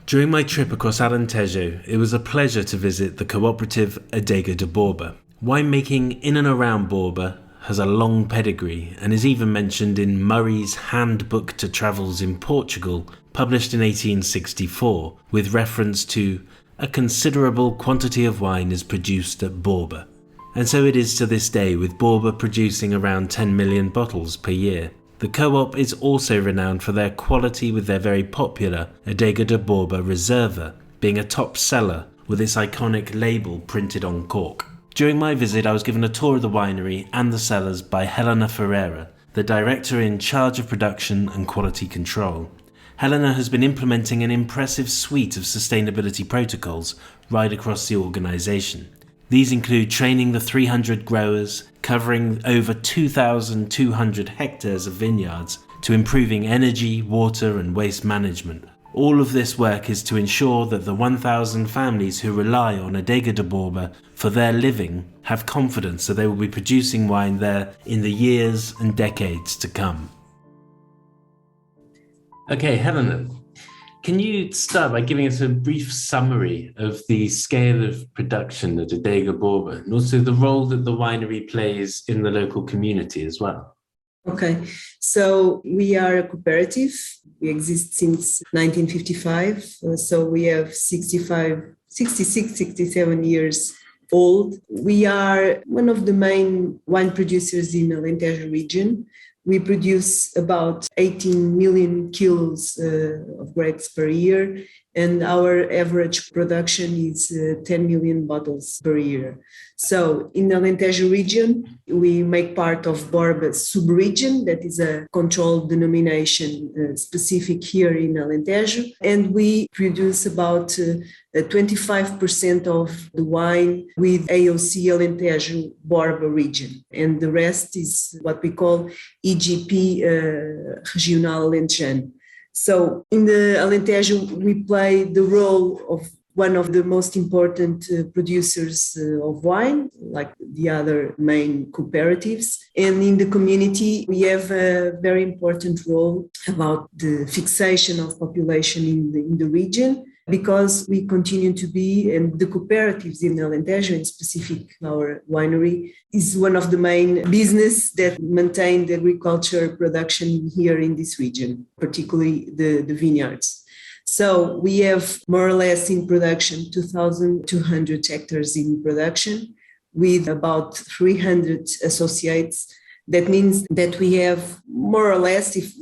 During my trip across Alentejo, it was a pleasure to visit the cooperative Adega de Borba. Winemaking in and around Borba has a long pedigree and is even mentioned in Murray's Handbook to Travels in Portugal, published in 1864, with reference to a considerable quantity of wine is produced at Borba. And so it is to this day, with Borba producing around 10 million bottles per year. The co-op is also renowned for their quality, with their very popular Adega de Borba Reserva being a top seller with its iconic label printed on cork. During my visit, I was given a tour of the winery and the cellars by Helena Ferreira, the director in charge of production and quality control. Helena has been implementing an impressive suite of sustainability protocols right across the organisation. These include training the 300 growers, covering over 2,200 hectares of vineyards, to improving energy, water and waste management. All of this work is to ensure that the 1,000 families who rely on Adega de Borba for their living have confidence that they will be producing wine there in the years and decades to come. Okay, Helena, can you start by giving us a brief summary of the scale of production at Adega Borba and also the role that the winery plays in the local community as well? Okay, so we are a cooperative. We exist since 1955, so we have 66, 67 years old. We are one of the main wine producers in the Alentejo region. We produce about 18 million kilos of grapes per year, and our average production is 10 million bottles per year. So in the Alentejo region, we make part of Borba sub-region, that is a controlled denomination specific here in Alentejo, and we produce about 25% of the wine with AOC Alentejo Borba region, and the rest is what we call EGP Regional Alentejo. So in the Alentejo, we play the role of one of the most important producers of wine, like the other main cooperatives. And in the community, we have a very important role about the fixation of population in the region, because we continue to be, and the cooperatives in Alentejo, in specific our winery, is one of the main business that maintain the agriculture production here in this region, particularly the vineyards. So we have more or less in production 2,200 hectares in production with about 300 associates. That means that we have more or less, if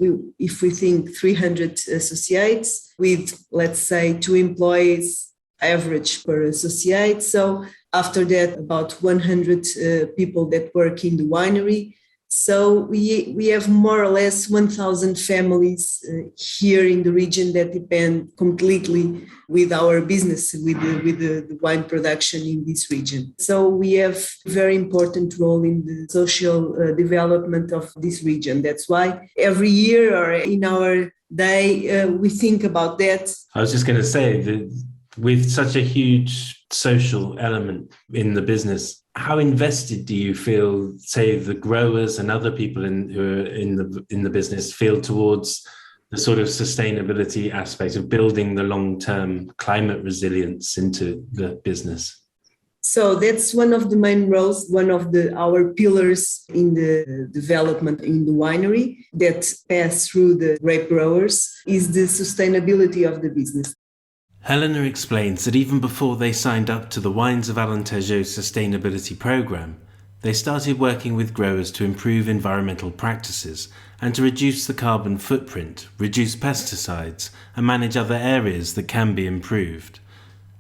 we think 300 associates with, let's say, 2 employees average per associate. So after that, about 100 people that work in the winery. So we have more or less 1,000 families here in the region that depend completely with our business, with the wine production in this region. So we have a very important role in the social development of this region. That's why every year or in our day, we think about that. I was just going to say that with such a huge social element in the business, how invested do you feel, say, the growers and other people who are in the business feel towards the sort of sustainability aspect of building the long-term climate resilience into the business? So that's one of the main roles, one of our pillars in the development in the winery that pass through the grape growers is the sustainability of the business. Helena explains that even before they signed up to the Wines of Alentejo sustainability program, they started working with growers to improve environmental practices and to reduce the carbon footprint, reduce pesticides, and manage other areas that can be improved.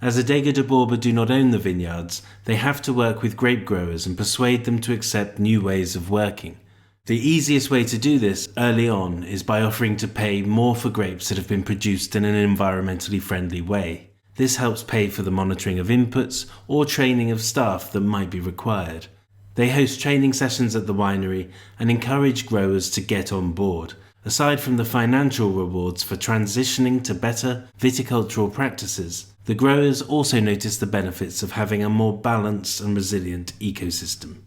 As Adega de Borba do not own the vineyards, they have to work with grape growers and persuade them to accept new ways of working. The easiest way to do this early on is by offering to pay more for grapes that have been produced in an environmentally friendly way. This helps pay for the monitoring of inputs or training of staff that might be required. They host training sessions at the winery and encourage growers to get on board. Aside from the financial rewards for transitioning to better viticultural practices, the growers also notice the benefits of having a more balanced and resilient ecosystem.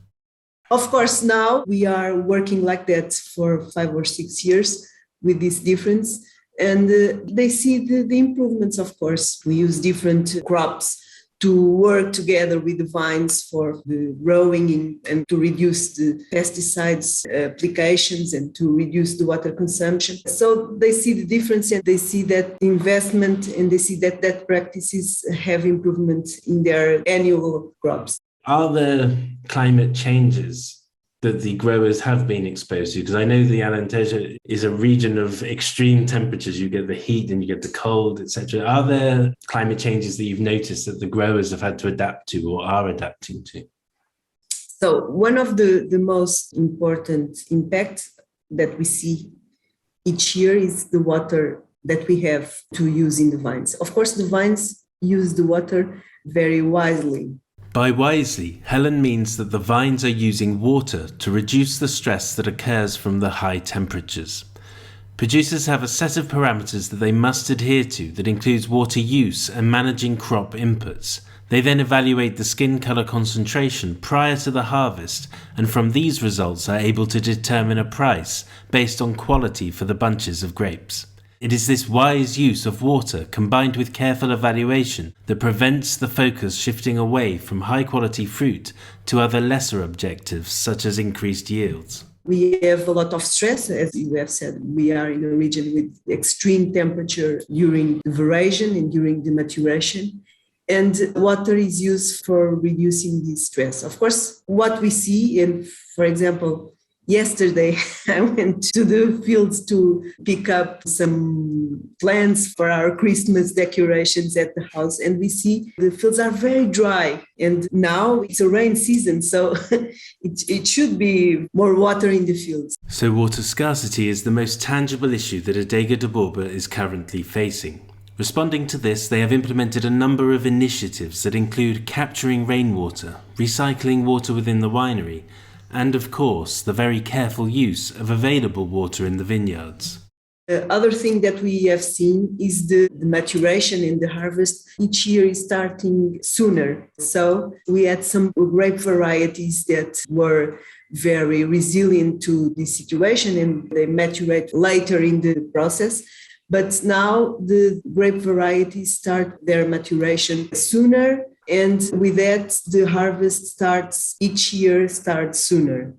Of course, now we are working like that for 5 or 6 years with this difference. And they see the improvements, of course. We use different crops to work together with the vines for the growing and to reduce the pesticides applications and to reduce the water consumption. So they see the difference and they see that investment and they see that practices have improvement in their annual crops. Are there climate changes that the growers have been exposed to? Because I know the Alentejo is a region of extreme temperatures. You get the heat and you get the cold, etc. Are there climate changes that you've noticed that the growers have had to adapt to or are adapting to? So one of the most important impacts that we see each year is the water that we have to use in the vines. Of course, the vines use the water very wisely. By wisely, Helen means that the vines are using water to reduce the stress that occurs from the high temperatures. Producers have a set of parameters that they must adhere to that includes water use and managing crop inputs. They then evaluate the skin colour concentration prior to the harvest, and from these results are able to determine a price based on quality for the bunches of grapes. It is this wise use of water combined with careful evaluation that prevents the focus shifting away from high-quality fruit to other lesser objectives such as increased yields. We have a lot of stress, as you have said. We are in a region with extreme temperature during the veraison and during the maturation. And water is used for reducing this stress. Of course, what we see, and for example, yesterday, I went to the fields to pick up some plants for our Christmas decorations at the house. And we see the fields are very dry. And now it's a rain season, so it should be more water in the fields. So water scarcity is the most tangible issue that Adega de Borba is currently facing. Responding to this, they have implemented a number of initiatives that include capturing rainwater, recycling water within the winery, and of course, the very careful use of available water in the vineyards. The other thing that we have seen is the maturation and the harvest each year is starting sooner. So we had some grape varieties that were very resilient to this situation and they maturate later in the process. But now the grape varieties start their maturation sooner. And with that, the harvest each year starts sooner.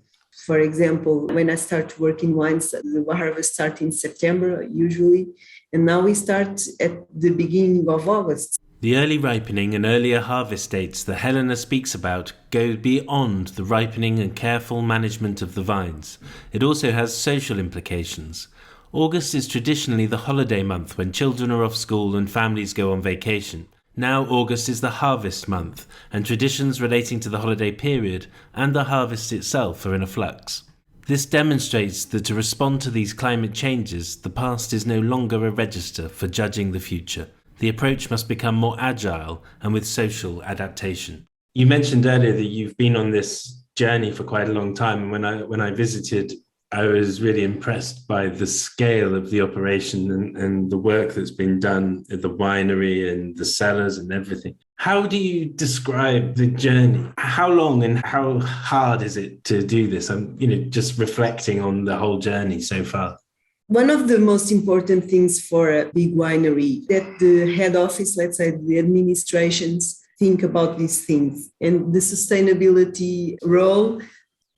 For example, when I start working wines, the harvest starts in September usually, and now we start at the beginning of August. The early ripening and earlier harvest dates that Helena speaks about go beyond the ripening and careful management of the vines. It also has social implications. August is traditionally the holiday month when children are off school and families go on vacation. Now August is the harvest month, and traditions relating to the holiday period and the harvest itself are in a flux. This demonstrates that to respond to these climate changes, the past is no longer a register for judging the future. The approach must become more agile and with social adaptation. You mentioned earlier that you've been on this journey for quite a long time, and when I visited, I was really impressed by the scale of the operation and the work that's been done at the winery and the cellars and everything. How do you describe the journey? How long and how hard is it to do this? I'm, just reflecting on the whole journey so far. One of the most important things for a big winery that the head office, let's say the administrations, think about these things, and the sustainability role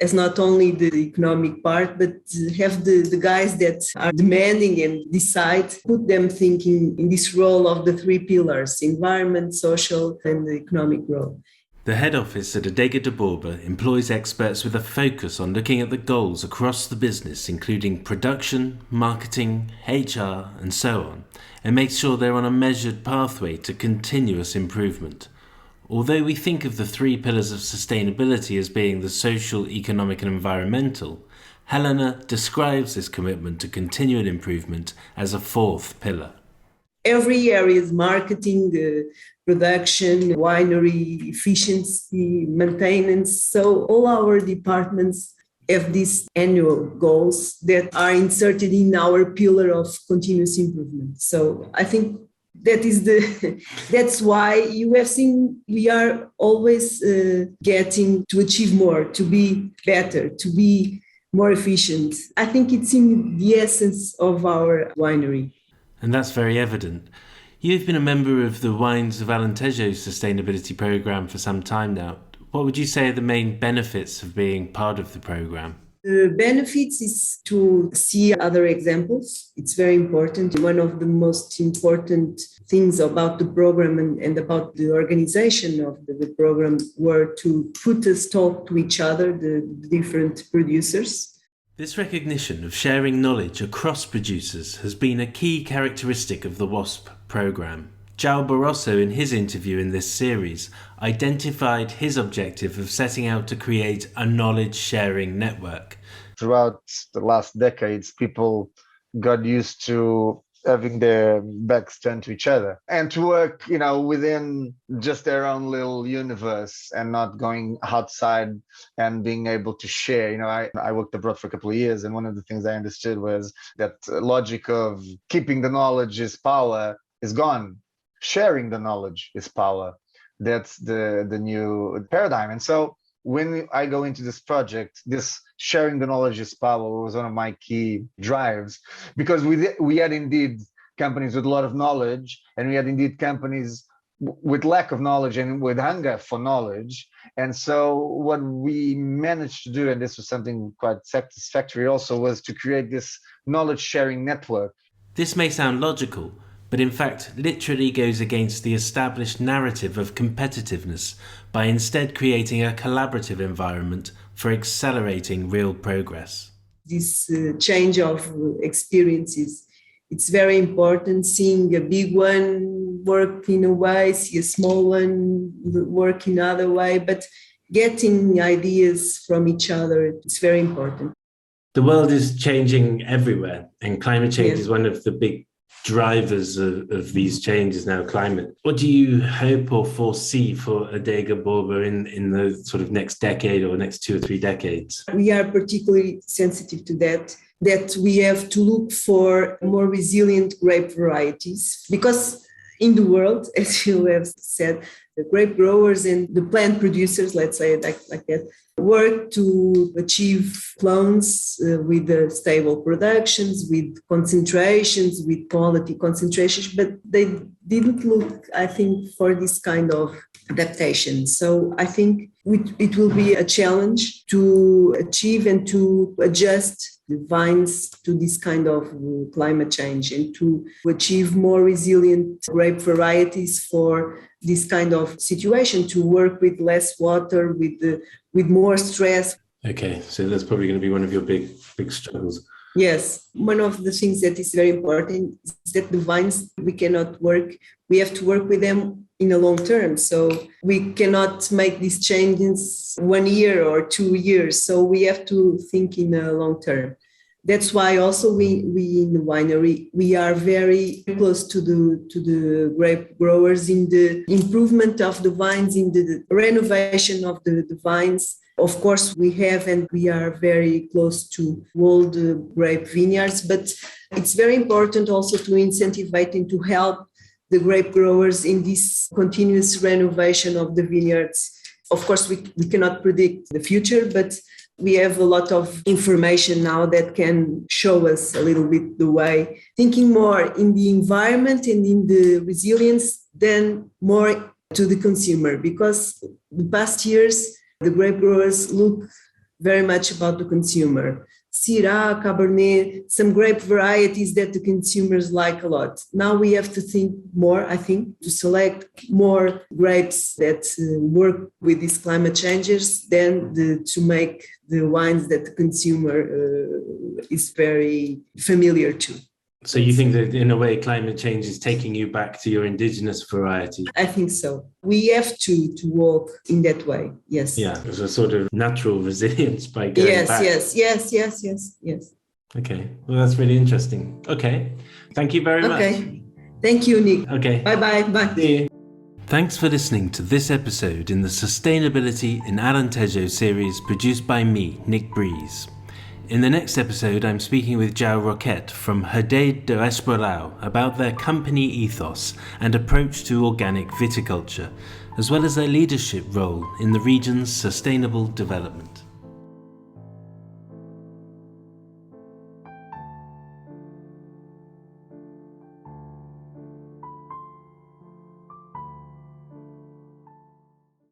as not only the economic part, but have the guys that are demanding and decide, put them thinking in this role of the three pillars: environment, social, and the economic role. The head office at Adega de Borba employs experts with a focus on looking at the goals across the business, including production, marketing, HR, and so on, and makes sure they're on a measured pathway to continuous improvement. Although we think of the three pillars of sustainability as being the social, economic, and environmental, Helena describes this commitment to continual improvement as a fourth pillar. Every area is marketing, production, winery, efficiency, maintenance. So all our departments have these annual goals that are inserted in our pillar of continuous improvement. So I think that's why you have seen we are always getting to achieve more, to be better, to be more efficient. I think it's in the essence of our winery. And that's very evident. You've been a member of the Wines of Alentejo sustainability program for some time now. What would you say are the main benefits of being part of the program? The benefits is to see other examples. It's very important. One of the most important things about the program and about the organization of the program were to put us talk to each other, the different producers. This recognition of sharing knowledge across producers has been a key characteristic of the WASP program. João Barroso, in his interview in this series, identified his objective of setting out to create a knowledge-sharing network. Throughout the last decades, people got used to having their backs turned to each other and to work, within just their own little universe and not going outside and being able to share. I worked abroad for a couple of years, and one of the things I understood was that logic of keeping the knowledge is power is gone. Sharing the knowledge is power. That's the new paradigm. And so when I go into this project, this sharing the knowledge is power was one of my key drives, because we had indeed companies with a lot of knowledge, and we had indeed companies with lack of knowledge and with hunger for knowledge. And so what we managed to do, and this was something quite satisfactory also, was to create this knowledge sharing network. This may sound logical, but in fact literally goes against the established narrative of competitiveness by instead creating a collaborative environment for accelerating real progress. This change of experiences, it's very important. Seeing a big one work in a way, see a small one work in another way, but getting ideas from each other, it's very important. The world is changing everywhere, and climate change is one of the big drivers of these changes now, climate. What do you hope or foresee for Adega Borba in the sort of next decade or next 2 or 3 decades? We are particularly sensitive to that we have to look for more resilient grape varieties, because in the world, as you have said, the grape growers and the plant producers, let's say it like that, work to achieve clones with stable productions, with concentrations, with quality concentrations, but they didn't look, I think, for this kind of adaptation. So I think it will be a challenge to achieve and to adjust the vines to this kind of climate change and to achieve more resilient grape varieties for this kind of situation, to work with less water, with more stress. Okay, so that's probably going to be one of your big struggles. Yes, one of the things that is very important is that the vines, we have to work with them in a long term. So we cannot make these changes 1 year or 2 years. So we have to think in a long term. That's why also we in the winery, we are very close to the grape growers in the improvement of the vines, in the renovation of the vines. Of course, we have and we are very close to all the grape vineyards, but it's very important also to incentivize and to help the grape growers in this continuous renovation of the vineyards. Of course, we cannot predict the future, but we have a lot of information now that can show us a little bit the way, thinking more in the environment and in the resilience than more to the consumer, because the past years, the grape growers look very much about the consumer. Syrah, Cabernet, some grape varieties that the consumers like a lot. Now we have to think more, I think, to select more grapes that work with these climate changes than to make the wines that the consumer is very familiar to. So you think that in a way climate change is taking you back to your indigenous variety? I think so. We have to walk in that way, yes. Yeah, there's a sort of natural resilience by going back. Yes. Okay, well that's really interesting. Okay, thank you very much. Okay, thank you, Nick. Okay. Bye. See you. Thanks for listening to this episode in the Sustainability in Alentejo series produced by me, Nick Breeze. In the next episode, I'm speaking with João Roquette from Adega de Borba about their company ethos and approach to organic viticulture, as well as their leadership role in the region's sustainable development.